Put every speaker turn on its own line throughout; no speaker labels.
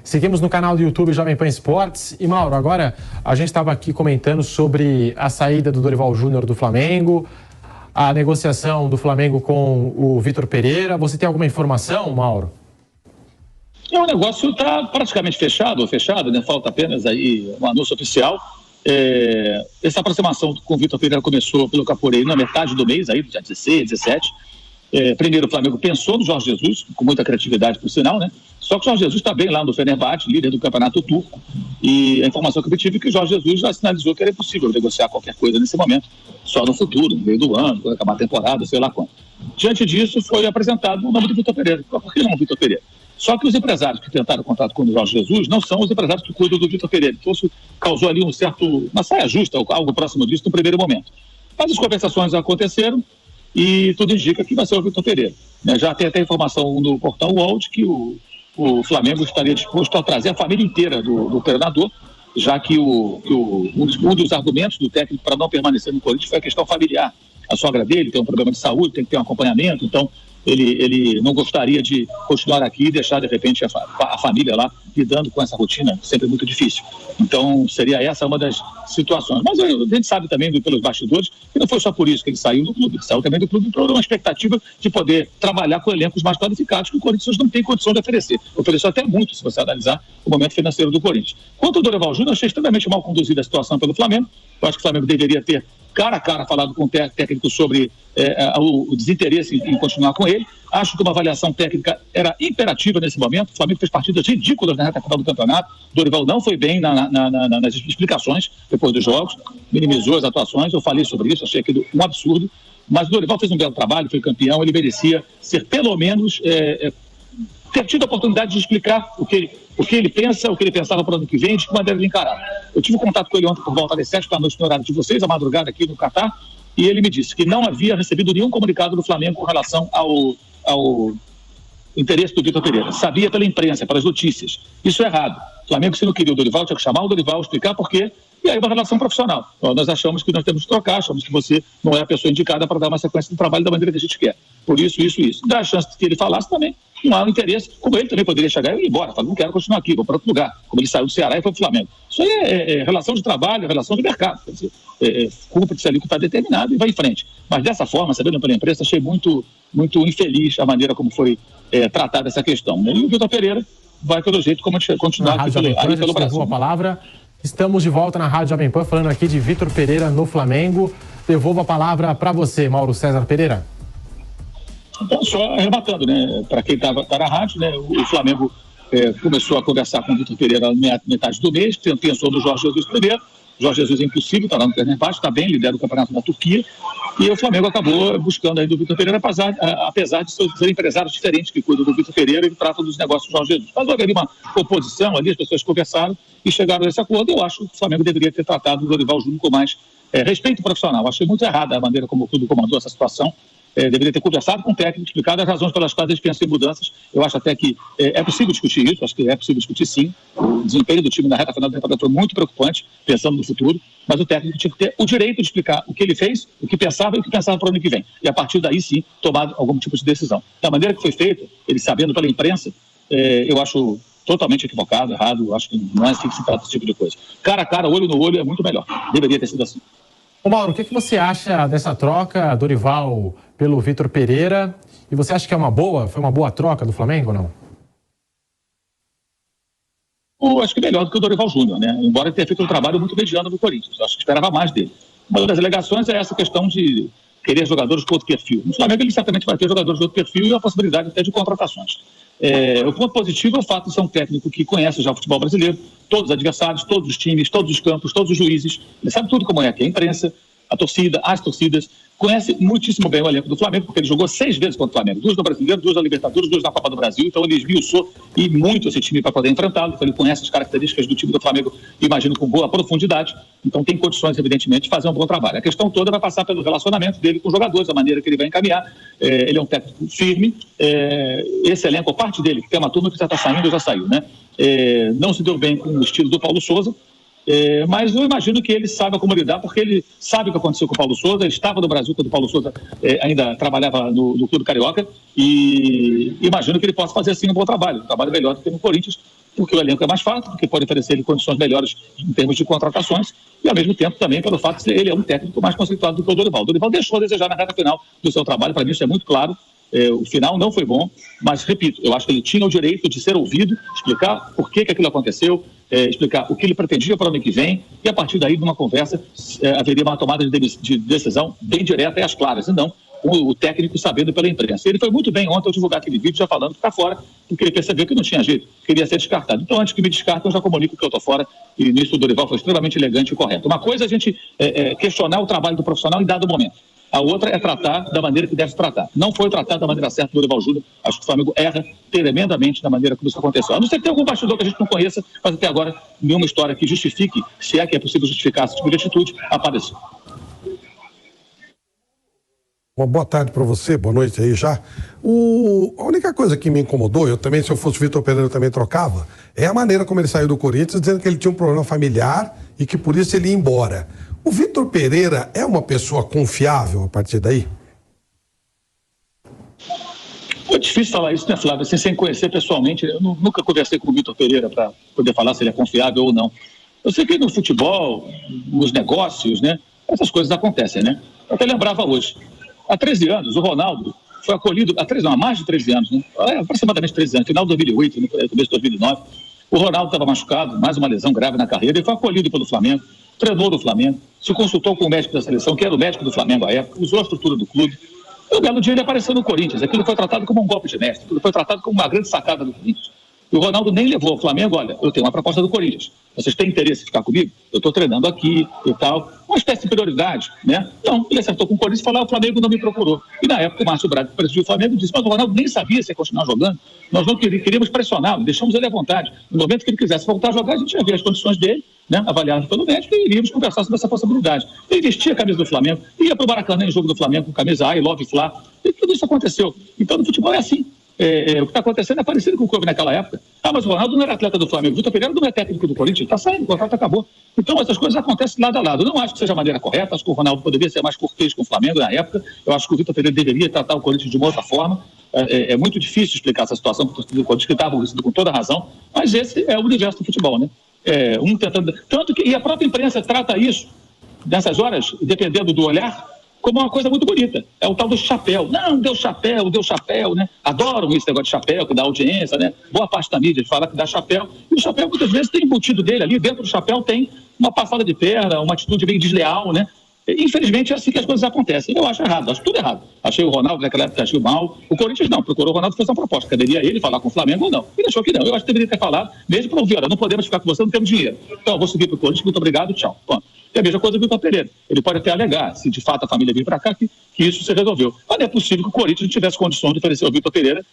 Seguimos no canal do YouTube Jovem Pan Esportes. E, Mauro, agora a gente estava aqui comentando sobre a saída do Dorival Júnior do Flamengo, a negociação do Flamengo com o Vitor Pereira. Você tem alguma informação, Mauro?
O negócio está praticamente fechado, né? Falta apenas aí um anúncio oficial. Essa aproximação com o Vitor Pereira começou, pelo que apurei, na metade do mês, aí, dia 16, 17. Primeiro, o Flamengo pensou no Jorge Jesus, com muita criatividade, por sinal, né? Só que o Jorge Jesus está bem lá no Fenerbahçe, líder do campeonato turco. E a informação que eu tive é que o Jorge Jesus já sinalizou que era impossível negociar qualquer coisa nesse momento, só no futuro, no meio do ano, quando acabar a temporada, sei lá quando. Diante disso, foi apresentado o nome do Vitor Pereira. Por que não o Vitor Pereira? Só que os empresários que tentaram contato com o Jorge Jesus não são os empresários que cuidam do Vitor Pereira. Então isso causou ali uma saia justa, algo próximo disso, no primeiro momento. Mas as conversações aconteceram e tudo indica que vai ser o Vitor Pereira. Já tem até informação no portal World que o Flamengo estaria disposto a trazer a família inteira do treinador, já que um dos argumentos do técnico para não permanecer no Corinthians foi a questão familiar. A sogra dele tem um problema de saúde, tem que ter um acompanhamento, então ele não gostaria de continuar aqui e deixar, de repente, a família lá lidando com essa rotina, sempre muito difícil. Então, seria essa uma das situações. Mas a gente sabe também, pelos bastidores, que não foi só por isso que ele saiu do clube. Ele saiu também do clube por uma expectativa de poder trabalhar com elencos mais qualificados que o Corinthians não tem condição de oferecer. Ofereceu até muito, se você analisar o momento financeiro do Corinthians. Quanto ao Dorival Júnior, achei extremamente mal conduzida a situação pelo Flamengo. Eu acho que o Flamengo deveria ter cara a cara falado com o técnico sobre o desinteresse em continuar com ele. Acho que uma avaliação técnica era imperativa nesse momento. O Flamengo fez partidas ridículas na reta final do campeonato. Dorival não foi bem nas explicações depois dos jogos, minimizou as atuações. Eu falei sobre isso, achei aquilo um absurdo. Mas o Dorival fez um belo trabalho, foi campeão. Ele merecia ser, pelo menos, ter tido a oportunidade de explicar o que ele pensa, o que ele pensava para o ano que vem, de que maneira de encarar. Eu tive contato com ele ontem por volta das 7 da noite no horário de vocês, a madrugada aqui no Catar, e ele me disse que não havia recebido nenhum comunicado do Flamengo com relação ao interesse do Vitor Pereira. Sabia pela imprensa, pelas notícias. Isso é errado. O Flamengo, se não queria o Dorival, tinha que chamar o Dorival, explicar por quê, e aí uma relação profissional. Nós achamos que nós temos que trocar, achamos que você não é a pessoa indicada para dar uma sequência do trabalho da maneira que a gente quer. Por isso. Dá a chance de que ele falasse também. Não há um interesse, como ele também poderia chegar e ir embora, falar, não quero continuar aqui, vou para outro lugar, como ele saiu do Ceará e foi para o Flamengo. Isso aí é relação de trabalho, relação de mercado, quer dizer, cumpre-se ali o que está determinado e vai em frente. Mas dessa forma, sabendo pela imprensa, achei muito, muito infeliz a maneira como foi tratada essa questão. E o Vitor Pereira vai, pelo jeito, continuar aqui pelo Brasil.
A palavra. Estamos de volta na Rádio Jovem Pan, falando aqui de Vitor Pereira no Flamengo. Devolvo a palavra para você, Mauro César Pereira.
Então, só arrebatando, né? Para quem está na rádio, né? O Flamengo começou a conversar com o Vitor Pereira na metade do mês, pensou no Jorge Jesus primeiro. Jorge Jesus é impossível, está lá no Fenerbahçe, está bem, lidera o campeonato da Turquia. E o Flamengo acabou buscando aí do Vitor Pereira, apesar de serem empresários diferentes que cuidam do Vitor Pereira e que tratam dos negócios do Jorge Jesus. Mas houve ali uma oposição, ali as pessoas conversaram e chegaram a esse acordo. Eu acho que o Flamengo deveria ter tratado o Dorival Júnior com mais respeito profissional. Achei muito errada a maneira como o clube comandou essa situação. Deveria ter conversado com o técnico, explicado as razões pelas quais eles pensam em mudanças. Eu acho até que é possível discutir isso, acho que é possível discutir sim. O desempenho do time na reta final da temporada foi muito preocupante, pensando no futuro, mas o técnico tinha que ter o direito de explicar o que ele fez, o que pensava e o que pensava para o ano que vem. E a partir daí sim, tomar algum tipo de decisão. Da maneira que foi feito, ele sabendo pela imprensa, eu acho totalmente equivocado, errado, acho que não é assim que se trata esse tipo de coisa. Cara a cara, olho no olho é muito melhor. Deveria ter sido assim.
Ô Mauro, o que você acha dessa troca, Dorival pelo Vitor Pereira? E você acha que foi uma boa troca do Flamengo ou não?
Eu acho que melhor do que o Dorival Júnior, né? Embora ele tenha feito um trabalho muito mediano no Corinthians. Acho que esperava mais dele. Uma das alegações é essa questão de querer jogadores com outro perfil. No Flamengo ele certamente vai ter jogadores de outro perfil e a possibilidade até de contratações. O ponto positivo é o fato de ser um técnico que conhece já o futebol brasileiro, todos os adversários, todos os times, todos os campos, todos os juízes. Ele sabe tudo como é aqui, a imprensa, a torcida, as torcidas. Conhece muitíssimo bem o elenco do Flamengo, porque ele jogou 6 vezes contra o Flamengo. 2 no Brasileiro, 2 na Libertadores, 2 na Copa do Brasil. Então ele esmiuçou e muito esse time para poder enfrentá-lo. Então ele conhece as características do time do Flamengo, imagino, com boa profundidade. Então tem condições, evidentemente, de fazer um bom trabalho. A questão toda vai passar pelo relacionamento dele com os jogadores, a maneira que ele vai encaminhar. Ele é um técnico firme. Esse elenco, parte dele, que tem uma turma que já está saindo, já saiu, né? Não se deu bem com o estilo do Paulo Souza. Mas eu imagino que ele saiba como lidar, porque ele sabe o que aconteceu com o Paulo Souza, ele estava no Brasil quando o Paulo Souza ainda trabalhava no Clube Carioca, e imagino que ele possa fazer assim um bom trabalho melhor do que no Corinthians, porque o elenco é mais farto, porque pode oferecer ele condições melhores em termos de contratações, e ao mesmo tempo também pelo fato de ele é um técnico mais conceituado do que o Dorival. O Dorival deixou a desejar na reta final do seu trabalho, para mim isso é muito claro. O final não foi bom, mas, repito, eu acho que ele tinha o direito de ser ouvido, explicar por que aquilo aconteceu, explicar o que ele pretendia para o ano que vem, e a partir daí, numa conversa, haveria uma tomada de decisão bem direta e às claras, e não o técnico sabendo pela imprensa. Ele foi muito bem ontem ao divulgar aquele vídeo, já falando que está fora, porque ele percebeu que não tinha jeito, queria ser descartado. Então, antes que me descartem, eu já comunico que eu estou fora, e nisso o Dorival foi extremamente elegante e correto. Uma coisa é a gente questionar o trabalho do profissional em dado momento. A outra é tratar da maneira que deve tratar. Não foi tratado da maneira certa do Dorival Júnior. Acho que o Flamengo erra tremendamente da maneira como isso aconteceu. A não ser que tenha algum bastidor que a gente não conheça, mas até agora nenhuma história que justifique, se é que é possível justificar esse tipo de atitude, apareceu.
Uma boa tarde para você, boa noite aí já. A única coisa que me incomodou, eu também, se eu fosse o Vitor Pereira, eu também trocava, é a maneira como ele saiu do Corinthians, dizendo que ele tinha um problema familiar e que por isso ele ia embora. O Vitor Pereira é uma pessoa confiável a partir daí?
É difícil falar isso, né, Flávio? Assim, sem conhecer pessoalmente, eu nunca conversei com o Vitor Pereira para poder falar se ele é confiável ou não. Eu sei que no futebol, nos negócios, né, essas coisas acontecem, né? Eu até lembrava hoje. Há 13 anos, o Ronaldo foi acolhido, há mais de 13 anos, né? Aproximadamente 13 anos, final de 2008, no começo de 2009. O Ronaldo estava machucado, mais uma lesão grave na carreira, ele foi acolhido pelo Flamengo, treinou do Flamengo, se consultou com o médico da seleção, que era o médico do Flamengo à época, usou a estrutura do clube. E um belo dia ele apareceu no Corinthians. Aquilo foi tratado como um golpe de mestre, aquilo foi tratado como uma grande sacada do Corinthians. E o Ronaldo nem levou ao Flamengo, olha, eu tenho uma proposta do Corinthians. Vocês têm interesse em ficar comigo? Eu estou treinando aqui e tal. Uma espécie de prioridade, né? Não, ele acertou com o Corinthians e falou, o Flamengo não me procurou. E na época o Márcio Braga, que presidiu o Flamengo, disse, mas o Ronaldo nem sabia se ia continuar jogando. Nós não queríamos pressioná-lo, deixamos ele à vontade. No momento que ele quisesse voltar a jogar, a gente ia ver as condições dele, né, avaliadas pelo médico, e iríamos conversar sobre essa possibilidade. Ele vestia a camisa do Flamengo, ia para o Maracanã em jogo do Flamengo com camisa I Love Fla, e tudo isso aconteceu. Então no futebol é assim. O que está acontecendo é parecido com o que houve naquela época. Mas o Ronaldo não era atleta do Flamengo, o Vitor Pereira não é técnico do Corinthians, está saindo, o contrato acabou. Então essas coisas acontecem lado a lado. Eu não acho que seja a maneira correta, acho que o Ronaldo poderia ser mais cortês com o Flamengo na época, eu acho que o Vitor Pereira deveria tratar o Corinthians de uma outra forma. É muito difícil explicar essa situação para o torcedor do Corinthians, que está aborrecido com toda razão, mas esse é o universo do futebol, né? Tentando... Tanto que, e a própria imprensa trata isso, nessas horas, dependendo do olhar, como uma coisa muito bonita. É o tal do chapéu. Não, deu chapéu, né? Adoram esse negócio de chapéu, que dá audiência, né? Boa parte da mídia fala que dá chapéu. E o chapéu, muitas vezes, tem embutido dele ali. Dentro do chapéu tem uma passada de perna, uma atitude bem desleal, né? Infelizmente, é assim que as coisas acontecem. Eu acho errado, acho tudo errado. Achei o Ronaldo naquela época, achei mal. O Corinthians não, procurou o Ronaldo e fez uma proposta. Caberia ele falar com o Flamengo ou não? Ele achou que não. Eu acho que deveria ter falado, mesmo para ouvir, olha, não podemos ficar com você, não temos dinheiro. Então, eu vou subir para o Corinthians, muito obrigado, tchau. Bom, e a mesma coisa do Vitor Pereira. Ele pode até alegar, se de fato a família vir para cá, que isso se resolveu. Mas não é possível que o Corinthians não tivesse condições de oferecer ao Vitor Pereira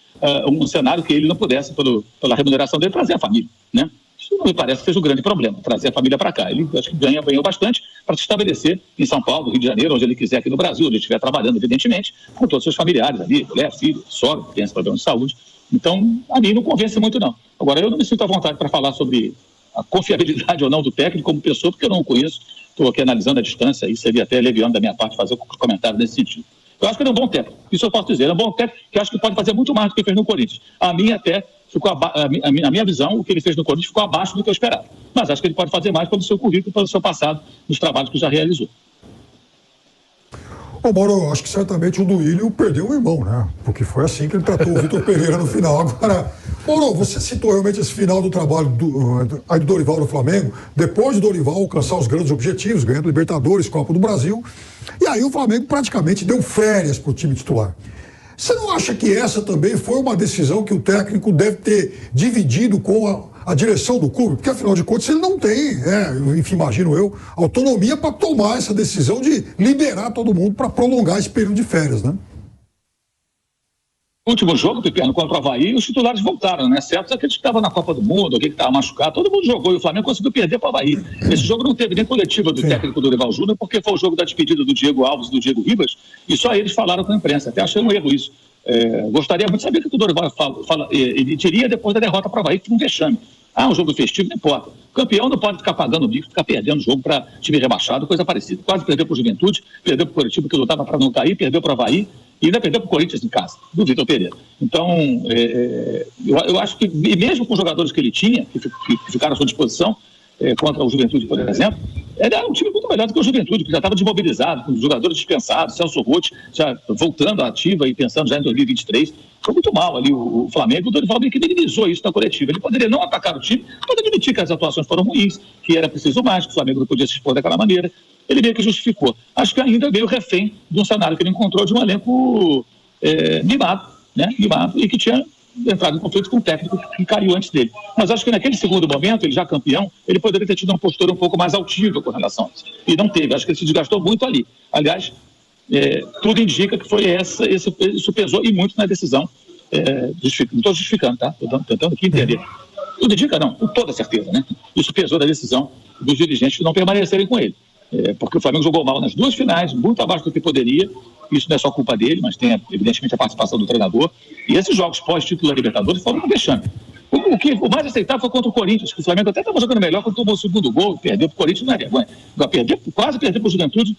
um cenário que ele não pudesse, pela remuneração dele, trazer a família, né? Isso não me parece que seja o grande problema, trazer a família para cá. Ele acho que ganhou bastante para se estabelecer em São Paulo, Rio de Janeiro, onde ele quiser aqui no Brasil, onde ele estiver trabalhando, evidentemente, com todos os seus familiares ali, mulher, filho, sogra, que tem esse problema de saúde. Então, a mim não convence muito, não. Agora, eu não me sinto à vontade para falar sobre a confiabilidade ou não do técnico como pessoa, porque eu não o conheço. Estou aqui analisando a distância e seria até leviano da minha parte fazer um comentário nesse sentido. Eu acho que ele é um bom técnico, isso eu posso dizer. Ele é um bom técnico que eu acho que pode fazer muito mais do que fez no Corinthians. A minha visão, o que ele fez no Corinthians ficou abaixo do que eu esperava. Mas acho que ele pode fazer mais pelo seu currículo, pelo seu passado, nos trabalhos que já realizou.
Ô, Mauro, acho que certamente o Duílio perdeu um irmão, né? Porque foi assim que ele tratou o Vitor Pereira no final. Agora, Mauro, você citou realmente esse final do trabalho do Dorival no Flamengo, depois de Dorival alcançar os grandes objetivos, ganhando Libertadores, Copa do Brasil, e aí o Flamengo praticamente deu férias para o time titular. Você não acha que essa também foi uma decisão que o técnico deve ter dividido com a direção do clube? Porque, afinal de contas, ele não tem, enfim, imagino eu, autonomia para tomar essa decisão de liberar todo mundo para prolongar esse período de férias, né?
No último jogo, Piperno, contra o Avaí, os titulares voltaram, né? Certo, aqueles que estavam na Copa do Mundo, alguém que estava machucado, todo mundo jogou e o Flamengo conseguiu perder para o Avaí. Esse jogo não teve nem coletiva do técnico do Dorival Júnior, porque foi o jogo da despedida do Diego Alves e do Diego Ribas, e só eles falaram com a imprensa. Até achei um erro isso. Gostaria muito de saber o que o Dorival ele diria depois da derrota para o Avaí, que foi um vexame. Um jogo festivo, não importa. Campeão não pode ficar pagando bico, ficar perdendo jogo para time rebaixado, coisa parecida. Quase perdeu para o Juventude, perdeu para o Coritiba, que lutava para não cair, perdeu para o Avaí e ainda perdeu para o Corinthians em casa, do Vitor Pereira. Então, eu acho que, e mesmo com os jogadores que ele tinha, que ficaram à sua disposição, contra o Juventude, por exemplo, era um time muito melhor do que o Juventude, que já estava desmobilizado, com os jogadores dispensados, Celso Roth já voltando à ativa e pensando já em 2023. Foi muito mal ali o Flamengo, o Dorival meio que minimizou isso na coletiva. Ele poderia não atacar o time, pode admitir que as atuações foram ruins, que era preciso mais, que o Flamengo não podia se expor daquela maneira. Ele meio que justificou. Acho que ainda meio refém de um cenário que ele encontrou de um elenco mimado, né? Mimado, e que tinha entrado em conflito com o técnico que caiu antes dele. Mas acho que naquele segundo momento, ele já campeão, ele poderia ter tido uma postura um pouco mais altiva com relação a isso. E não teve. Acho que ele se desgastou muito ali. Aliás, tudo indica que foi isso pesou e muito na decisão. Não estou justificando, tá? Estou tentando aqui entender. Tudo indica, não, com toda certeza, né? Isso pesou na decisão dos dirigentes que não permanecerem com ele. Porque o Flamengo jogou mal nas duas finais, muito abaixo do que poderia. Isso não é só culpa dele, mas tem, evidentemente, a participação do treinador. E esses jogos pós-título da Libertadores foram um vexame. O mais aceitável foi contra o Corinthians, que o Flamengo até estava jogando melhor quando tomou o segundo gol, perdeu para o Corinthians, não é vergonha. Quase perdeu para o Juventude,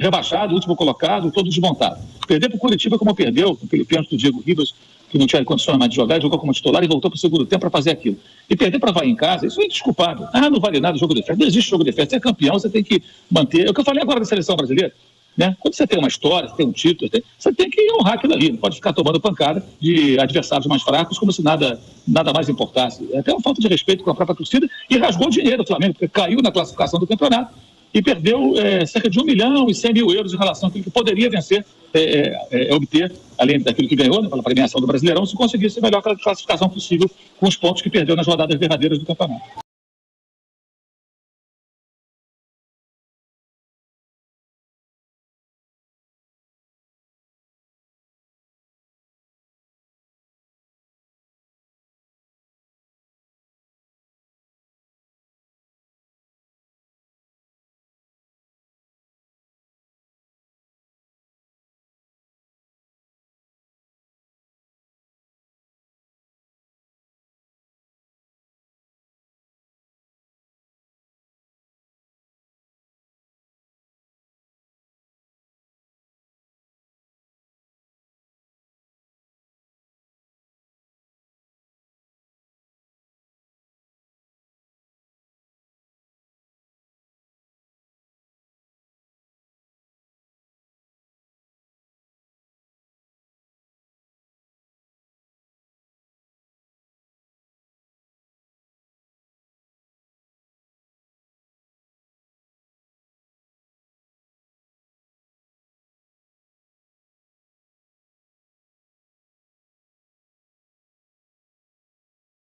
rebaixado, último colocado, todo desmontado. Perder para o Curitiba como perdeu, aquele pênalti do Diego Ribas, que não tinha condições mais de jogar, jogou como titular e voltou para o segundo tempo para fazer aquilo. E perder para Avaí em casa, isso é indesculpável. Não vale nada o jogo de festa. Não existe jogo de festa. Você é campeão, você tem que manter. É o que eu falei agora da seleção brasileira. Né? Quando você tem uma história, você tem um título, você tem que honrar aquilo ali. Não pode ficar tomando pancada de adversários mais fracos como se nada mais importasse. É até uma falta de respeito com a própria torcida e rasgou dinheiro do Flamengo, porque caiu na classificação do campeonato e perdeu cerca de 1 milhão e 100 mil euros em relação àquilo que poderia vencer, obter, além daquilo que ganhou, né, pela premiação do Brasileirão, se conseguisse a melhor classificação possível com os pontos que perdeu nas rodadas derradeiras do campeonato.